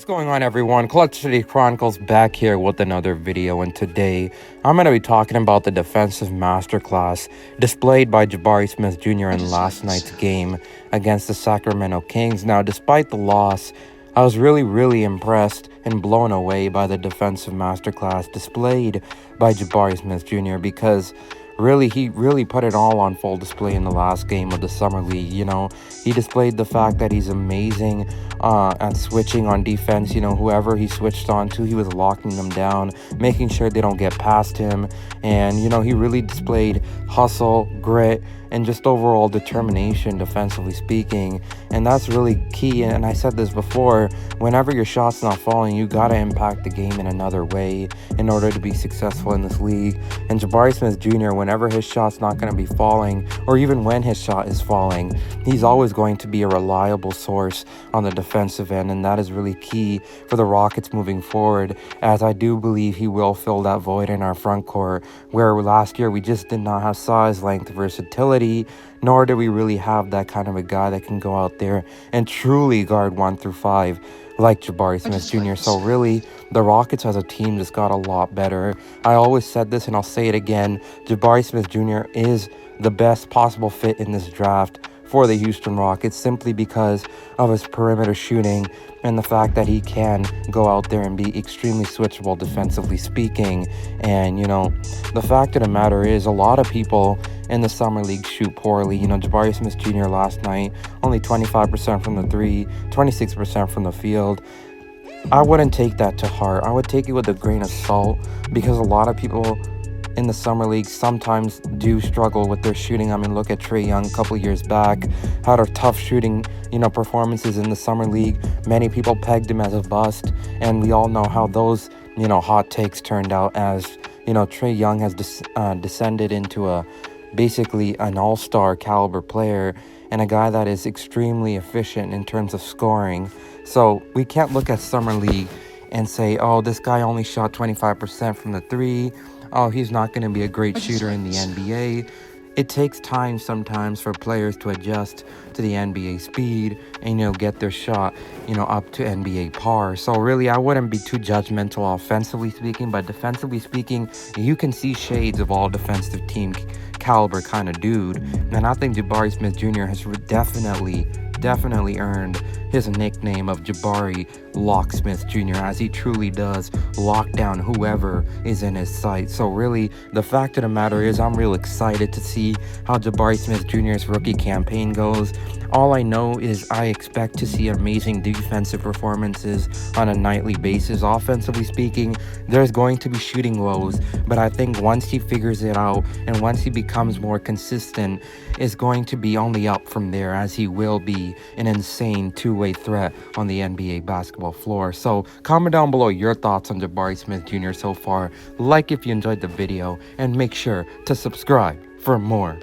What's going on, everyone? Clutch City Chronicles back here with another video, and today I'm going to be talking about the defensive masterclass displayed by Jabari Smith Jr. in last night's game against the Sacramento Kings. Now, despite the loss, I was really impressed and blown away by the defensive masterclass displayed by Jabari Smith Jr. because he really put it all on full display in the last game of the Summer League. He displayed the fact that he's amazing at switching on defense. Whoever he switched on to, he was locking them down, making sure they don't get past him. And, he really displayed hustle, grit, and just overall determination, defensively speaking. And that's really key. And I said this before, whenever your shot's not falling, you got to impact the game in another way in order to be successful in this league. And Jabari Smith Jr., whenever his shot's not going to be falling, or even when his shot is falling, he's always going to be a reliable source on the defensive end. And that is really key for the Rockets moving forward, as I do believe he will fill that void in our front court, where last year we just did not have size, length, versatility, nor do we really have that kind of a guy that can go out there and truly guard 1 through 5 like Jabari Smith Jr. So really, the Rockets as a team just got a lot better. I always said this and I'll say it again, Jabari Smith Jr. is the best possible fit in this draft for the Houston Rockets, simply because of his perimeter shooting and the fact that he can go out there and be extremely switchable defensively speaking. And the fact of the matter is, a lot of people in the Summer League shoot poorly. Jabari Smith Jr. last night, only 25% from the 3, 26% from the field. I wouldn't take that to heart. I would take it with a grain of salt, because a lot of people in the Summer League sometimes do struggle with their shooting. I mean, look at Trae Young a couple years back, had a tough shooting, performances in the Summer League. Many people pegged him as a bust, and we all know how those, hot takes turned out, as, Trae Young has descended into basically an all-star caliber player, and a guy that is extremely efficient in terms of scoring. So we can't look at Summer League and say, oh, this guy only shot 25% from the 3. Oh, he's not going to be a great shooter in the NBA. It takes time sometimes for players to adjust to the NBA speed and, get their shot, up to NBA par. So really, I wouldn't be too judgmental offensively speaking, but defensively speaking, you can see shades of all defensive team caliber kind of dude. And I think Jabari Smith Jr. has definitely earned his nickname of Jabari Locksmith Jr., as he truly does lock down whoever is in his sight. So really, the fact of the matter is, I'm real excited to see how Jabari Smith Jr.'s rookie campaign goes. All I know is I expect to see amazing defensive performances on a nightly basis. Offensively speaking, there's going to be shooting woes, but I think once he figures it out and once he becomes more consistent, it's going to be only up from there, as he will be an insane two-way threat on the NBA basketball floor. So comment down below your thoughts on Jabari Smith Jr. so far, like if you enjoyed the video, and make sure to subscribe for more.